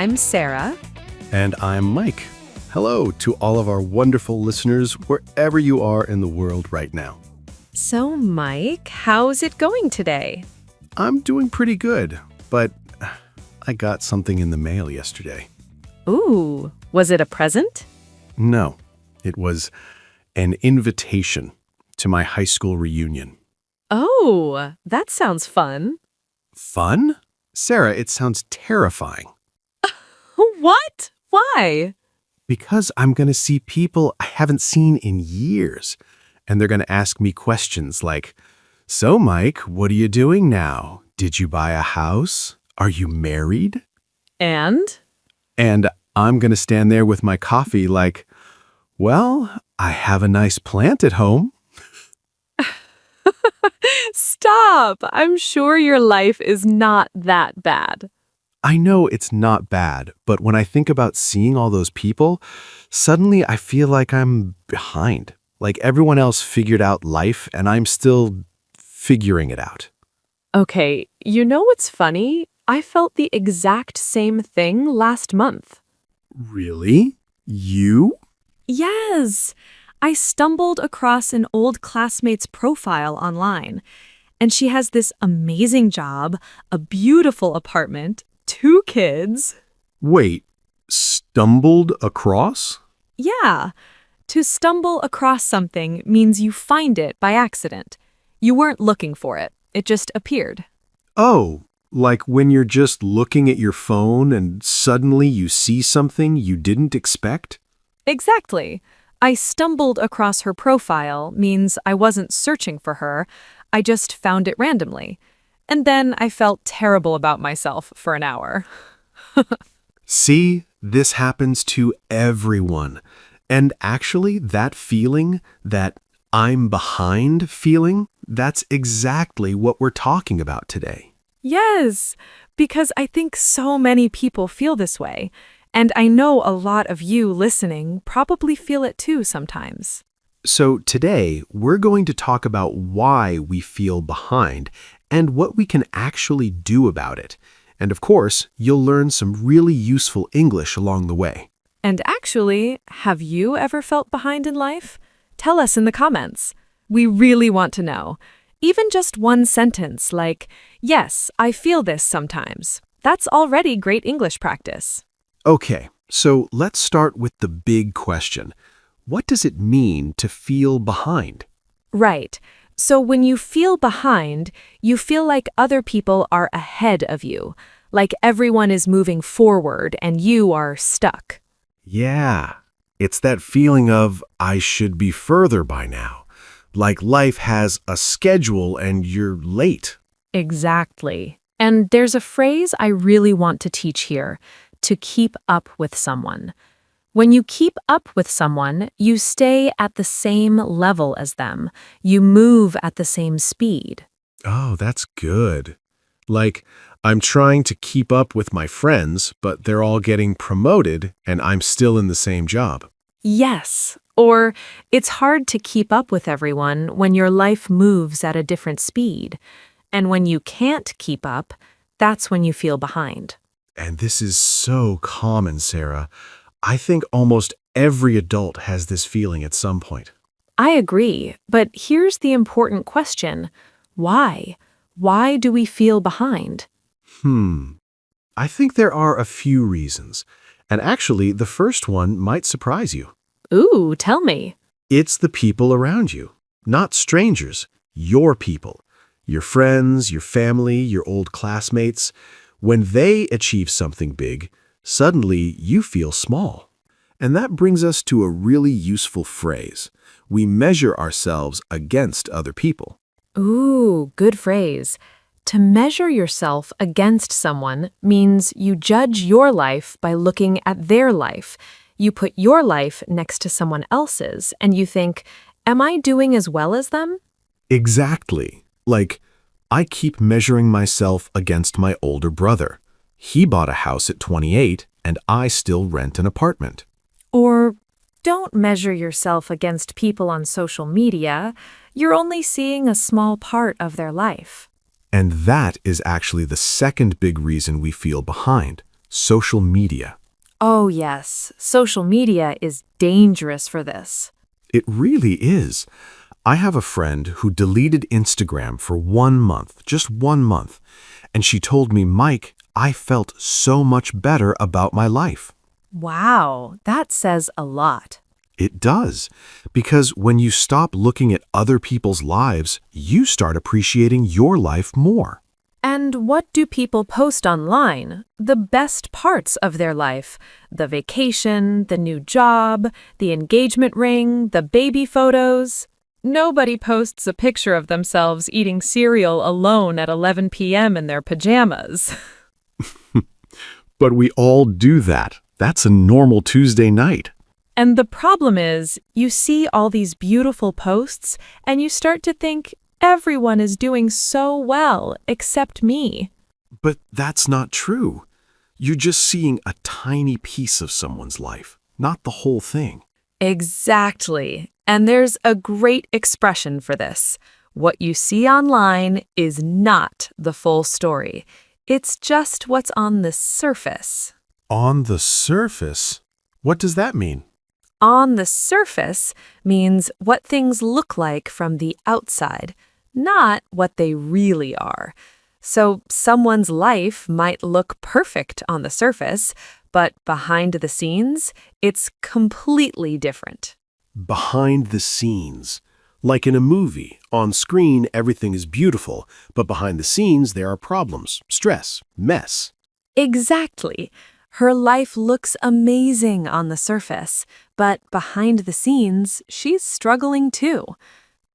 I'm Sarah. And I'm Mike. Hello to all of our wonderful listeners wherever you are in the world right now. So, Mike, how's it going today? I'm doing pretty good, but I got something in the mail yesterday. Ooh, was it a present? No, it was an invitation to my high school reunion. Oh, that sounds fun. Fun? Sarah, it sounds terrifying. What? Why? Because I'm going to see people I haven't seen in years. And they're going to ask me questions like, "So, Mike, what are you doing now? Did you buy a house? Are you married?" And? And I'm going to stand there with my coffee like, "Well, I have a nice plant at home." Stop! I'm sure your life is not that bad. I know it's not bad, but when I think about seeing all those people, suddenly I feel like I'm behind. Like everyone else figured out life and I'm still figuring it out. Okay, you know what's funny? I felt the exact same thing last month. Really? You? Yes! I stumbled across an old classmate's profile online, and she has this amazing job, a beautiful apartment, 2 kids. Wait, stumbled across? Yeah, to stumble across something means you find it by accident. You weren't looking for it, it just appeared. Oh, like when you're just looking at your phone and suddenly you see something you didn't expect? Exactly. I stumbled across her profile means I wasn't searching for her, I just found it randomly. And then I felt terrible about myself for an hour. See, this happens to everyone. And actually, that feeling, that I'm behind feeling, that's exactly what we're talking about today. Yes, because I think so many people feel this way. And I know a lot of you listening probably feel it too sometimes. So today, we're going to talk about why we feel behind and what we can actually do about it. And of course, you'll learn some really useful English along the way. And actually, have you ever felt behind in life? Tell us in the comments. We really want to know. Even just one sentence like, "Yes, I feel this sometimes." That's already great English practice. Okay, so let's start with the big question. What does it mean to feel behind? Right. So when you feel behind, you feel like other people are ahead of you, like everyone is moving forward and you are stuck. Yeah, it's that feeling of I should be further by now. Like life has a schedule and you're late. Exactly. And there's a phrase I really want to teach here, to keep up with someone. When you keep up with someone, you stay at the same level as them. You move at the same speed. Oh, that's good. Like, I'm trying to keep up with my friends, but they're all getting promoted and I'm still in the same job. Yes. Or it's hard to keep up with everyone when your life moves at a different speed. And when you can't keep up, that's when you feel behind. And this is so common, Sarah. I think almost every adult has this feeling at some point. I agree, but here's the important question. Why? Why do we feel behind? I think there are a few reasons. And actually, the first one might surprise you. Ooh, tell me. It's the people around you, not strangers, your people. Your friends, your family, your old classmates. When they achieve something big, suddenly you feel small. And that brings us to a really useful phrase. We measure ourselves against other people. Ooh, good phrase. To measure yourself against someone means you judge your life by looking at their life. You put your life next to someone else's and you think, am I doing as well as them? Exactly. Like, I keep measuring myself against my older brother. He bought a house at 28 and I still rent an apartment. Or don't measure yourself against people on social media. You're only seeing a small part of their life. And that is actually the second big reason we feel behind. Social media. Oh, yes, social media is dangerous for this. It really is. I have a friend who deleted Instagram for 1 month, just 1 month, and she told me, Mike, I felt so much better about my life. Wow, that says a lot. It does, because when you stop looking at other people's lives, you start appreciating your life more. And what do people post online? The best parts of their life. The vacation, the new job, the engagement ring, the baby photos. Nobody posts a picture of themselves eating cereal alone at 11 p.m. in their pajamas. But we all do that. That's a normal Tuesday night. And the problem is, you see all these beautiful posts, and you start to think, everyone is doing so well, except me. But that's not true. You're just seeing a tiny piece of someone's life, not the whole thing. Exactly. And there's a great expression for this. What you see online is not the full story. It's just what's on the surface. On the surface? What does that mean? On the surface means what things look like from the outside, not what they really are. So someone's life might look perfect on the surface, but behind the scenes, it's completely different. Behind the scenes. Like in a movie, on screen everything is beautiful, but behind the scenes there are problems, stress, mess. Exactly. Her life looks amazing on the surface, but behind the scenes, she's struggling too.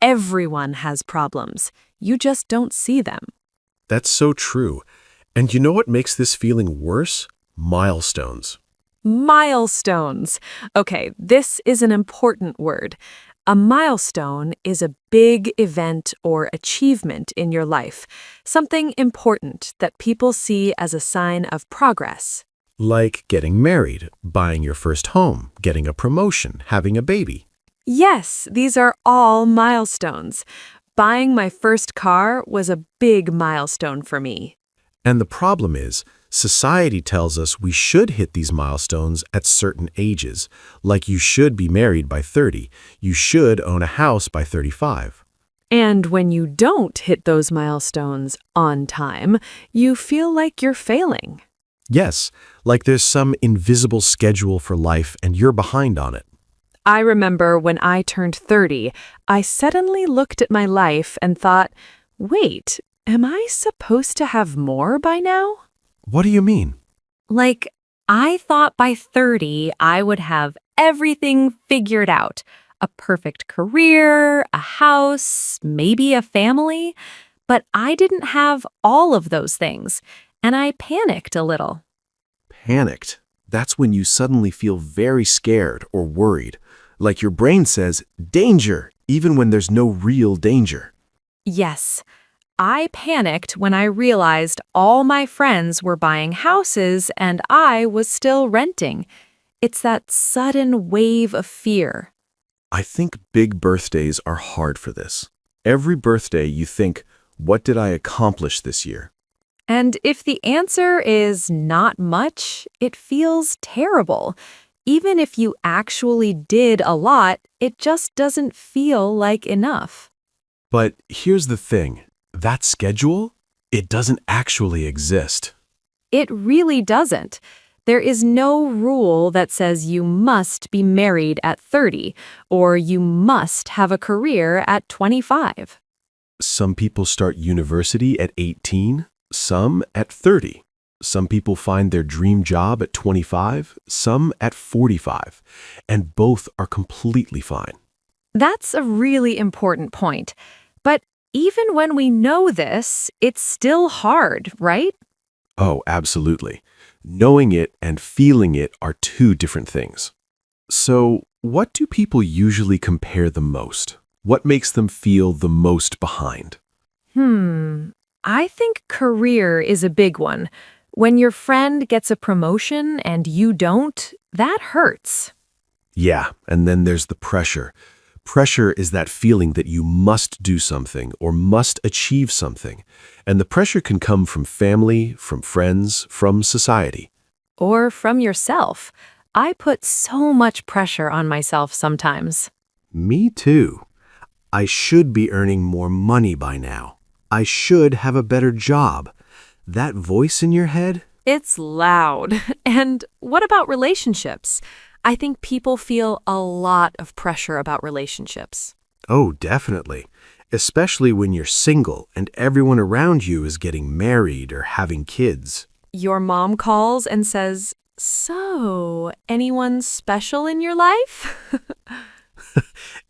Everyone has problems. You just don't see them. That's so true. And you know what makes this feeling worse? Milestones. Milestones. Okay, this is an important word. A milestone is a big event or achievement in your life, something important that people see as a sign of progress. Like getting married, buying your first home, getting a promotion, having a baby. Yes, these are all milestones. Buying my first car was a big milestone for me. And the problem is, society tells us we should hit these milestones at certain ages, like you should be married by 30, you should own a house by 35. And when you don't hit those milestones on time, you feel like you're failing. Yes, like there's some invisible schedule for life and you're behind on it. I remember when I turned 30, I suddenly looked at my life and thought, wait, am I supposed to have more by now? What do you mean? Like, I thought by 30 I would have everything figured out. A perfect career, a house, maybe a family. But I didn't have all of those things, and I panicked a little. Panicked. That's when you suddenly feel very scared or worried. Like your brain says, danger, even when there's no real danger. Yes, I panicked when I realized all my friends were buying houses and I was still renting. It's that sudden wave of fear. I think big birthdays are hard for this. Every birthday you think, what did I accomplish this year? And if the answer is not much, it feels terrible. Even if you actually did a lot, it just doesn't feel like enough. But here's the thing. That schedule, it doesn't actually exist. It really doesn't. There is no rule that says you must be married at 30 or you must have a career at 25. Some people start university at 18, some at 30. Some people find their dream job at 25, some at 45, and both are completely fine. That's a really important point. But even when we know this, it's still hard, right? Oh, absolutely. Knowing it and feeling it are two different things. So, what do people usually compare the most? What makes them feel the most behind? I think career is a big one. When your friend gets a promotion and you don't, that hurts. Yeah, and then there's the pressure. Pressure is that feeling that you must do something or must achieve something. And the pressure can come from family, from friends, from society. or from yourself. I put so much pressure on myself sometimes. Me too. I should be earning more money by now. I should have a better job. That voice in your head? It's loud. And what about relationships? I think people feel a lot of pressure about relationships. Oh, definitely. Especially when you're single and everyone around you is getting married or having kids. Your mom calls and says, "So, anyone special in your life?"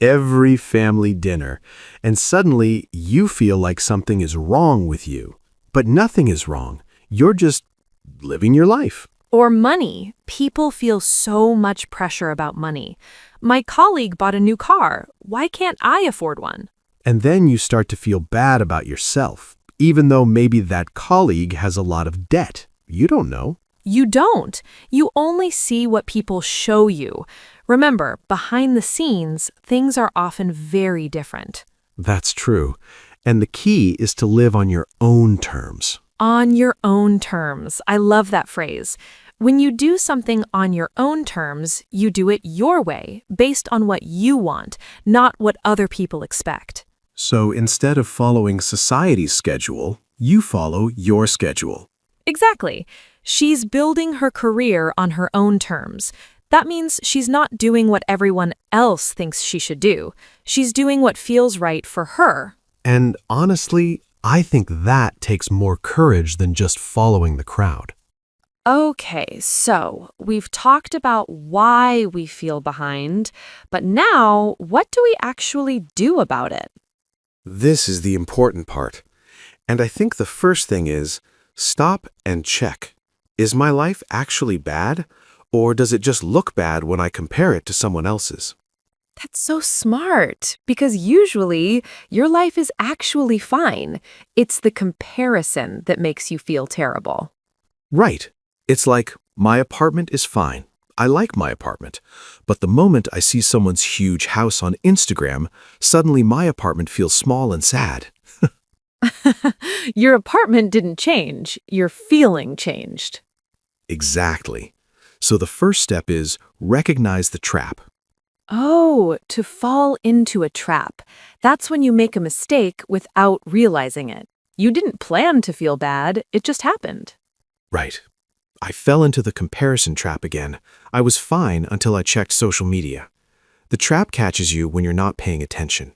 Every family dinner. And suddenly you feel like something is wrong with you. But nothing is wrong. You're just living your life. Or money. People feel so much pressure about money. My colleague bought a new car. Why can't I afford one? And then you start to feel bad about yourself, even though maybe that colleague has a lot of debt. You don't know. You don't. You only see what people show you. Remember, behind the scenes, things are often very different. That's true. And the key is to live on your own terms. On your own terms. I love that phrase. When you do something on your own terms, you do it your way, based on what you want, not what other people expect. So instead of following society's schedule, you follow your schedule. Exactly. She's building her career on her own terms. That means she's not doing what everyone else thinks she should do. She's doing what feels right for her. And honestly, I think that takes more courage than just following the crowd. Okay, so we've talked about why we feel behind, but now what do we actually do about it? This is the important part. And I think the first thing is stop and check. Is my life actually bad? Or does it just look bad when I compare it to someone else's? That's so smart, because usually your life is actually fine. It's the comparison that makes you feel terrible. Right. It's like, my apartment is fine. I like my apartment. But the moment I see someone's huge house on Instagram, suddenly my apartment feels small and sad. Your apartment didn't change, your feeling changed. Exactly. So the first step is recognize the trap. Oh, to fall into a trap. That's when you make a mistake without realizing it. You didn't plan to feel bad, it just happened. Right. I fell into the comparison trap again. I was fine until I checked social media. The trap catches you when you're not paying attention.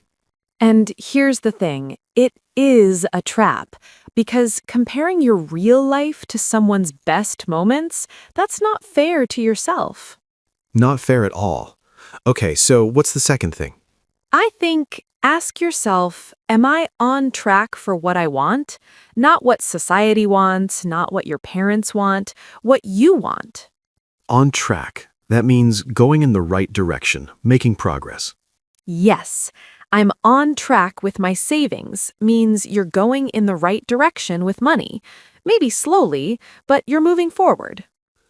And here's the thing, it is a trap, because comparing your real life to someone's best moments, that's not fair to yourself. Not fair at all. Okay, so what's the second thing? I think ask yourself, am I on track for what I want? Not what society wants, not what your parents want, what you want. On track. That means going in the right direction, making progress. Yes, I'm on track with my savings means you're going in the right direction with money. Maybe slowly, but you're moving forward.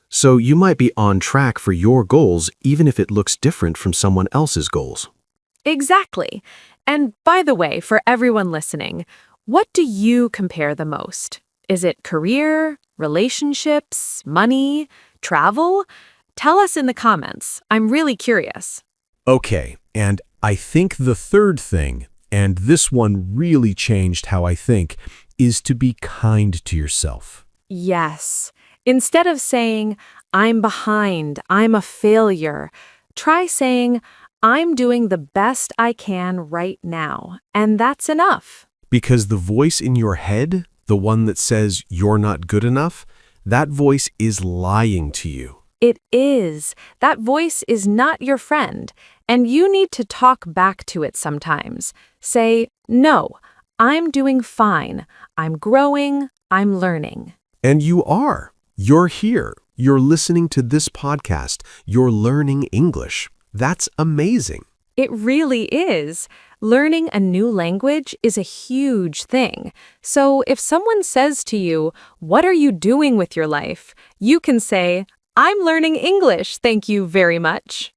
So you might be on track for your goals even if it looks different from someone else's goals. Exactly. And by the way, for everyone listening, what do you compare the most? Is it career, relationships, money, travel? Tell us in the comments. I'm really curious. Okay, and I think the third thing, and this one really changed how I think, is to be kind to yourself. Yes. Instead of saying, I'm behind, I'm a failure, try saying, I'm doing the best I can right now, and that's enough. Because the voice in your head, the one that says you're not good enough, that voice is lying to you. It is. That voice is not your friend, and you need to talk back to it sometimes. Say, no, I'm doing fine. I'm growing. I'm learning. And you are. You're here. You're listening to this podcast. You're learning English. That's amazing. It really is. Learning a new language is a huge thing. So if someone says to you, what are you doing with your life? You can say, I'm learning English, thank you very much.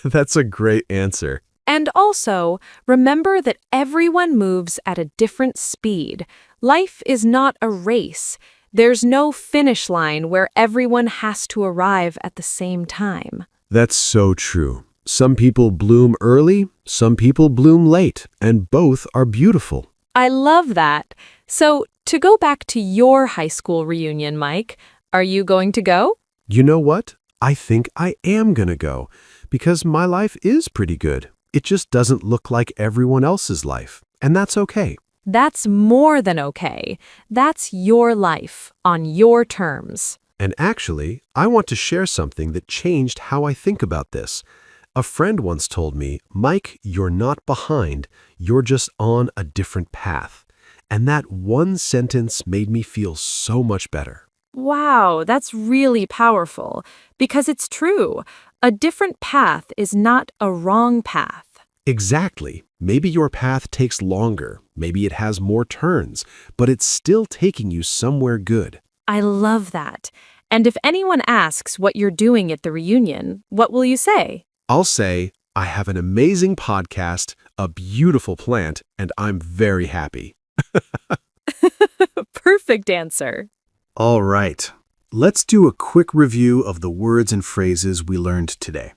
That's a great answer. And also, remember that everyone moves at a different speed. Life is not a race. There's no finish line where everyone has to arrive at the same time. That's so true. Some people bloom early, some people bloom late, and both are beautiful. I love that. So, to go back to your high school reunion, Mike, are you going to go? You know what? I think I am gonna go, because my life is pretty good. It just doesn't look like everyone else's life, and that's okay. That's more than okay. That's your life, on your terms. And actually, I want to share something that changed how I think about this. A friend once told me, Mike, you're not behind, you're just on a different path. And that one sentence made me feel so much better. Wow, that's really powerful, because it's true. A different path is not a wrong path. Exactly. Maybe your path takes longer, maybe it has more turns, but it's still taking you somewhere good. I love that. And if anyone asks what you're doing at the reunion, what will you say? I'll say, I have an amazing podcast, a beautiful plant, and I'm very happy. Perfect answer. All right, let's do a quick review of the words and phrases we learned today.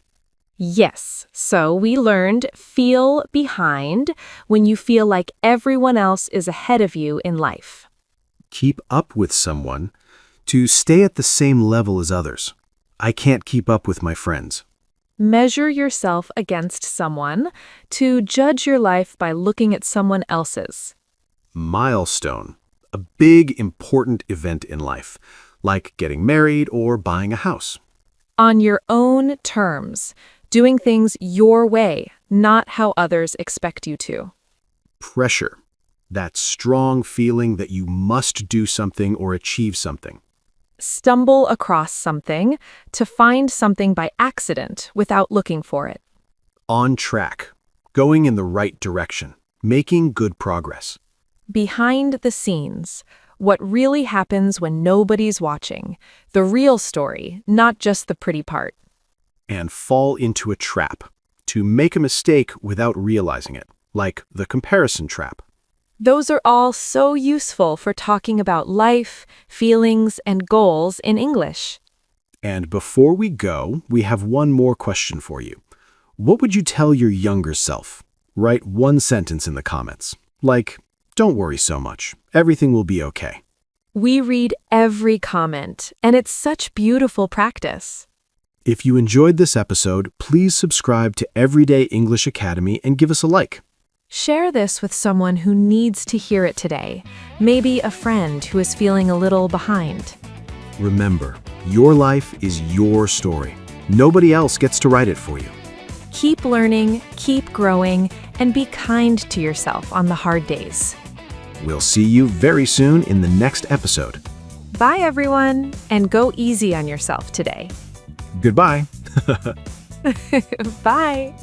Yes, so we learned feel behind when you feel like everyone else is ahead of you in life. Keep up with someone, to stay at the same level as others. I can't keep up with my friends. Measure yourself against someone, to judge your life by looking at someone else's. Milestone, a big, important event in life, like getting married or buying a house. On your own terms, doing things your way, not how others expect you to. Pressure, that strong feeling that you must do something or achieve something. Stumble across something, to find something by accident without looking for it. On track, going in the right direction, making good progress. Behind the scenes, what really happens when nobody's watching. The real story, not just the pretty part. And fall into a trap, to make a mistake without realizing it, like the comparison trap. Those are all so useful for talking about life, feelings, and goals in English. And before we go, we have one more question for you. What would you tell your younger self? Write one sentence in the comments, like, don't worry so much, everything will be okay. We read every comment, and it's such beautiful practice. If you enjoyed this episode, please subscribe to Everyday English Academy and give us a like. Share this with someone who needs to hear it today, maybe a friend who is feeling a little behind. Remember, your life is your story. Nobody else gets to write it for you. Keep learning, keep growing, and be kind to yourself on the hard days. We'll see you very soon in the next episode. Bye, everyone, and go easy on yourself today. Goodbye. Bye.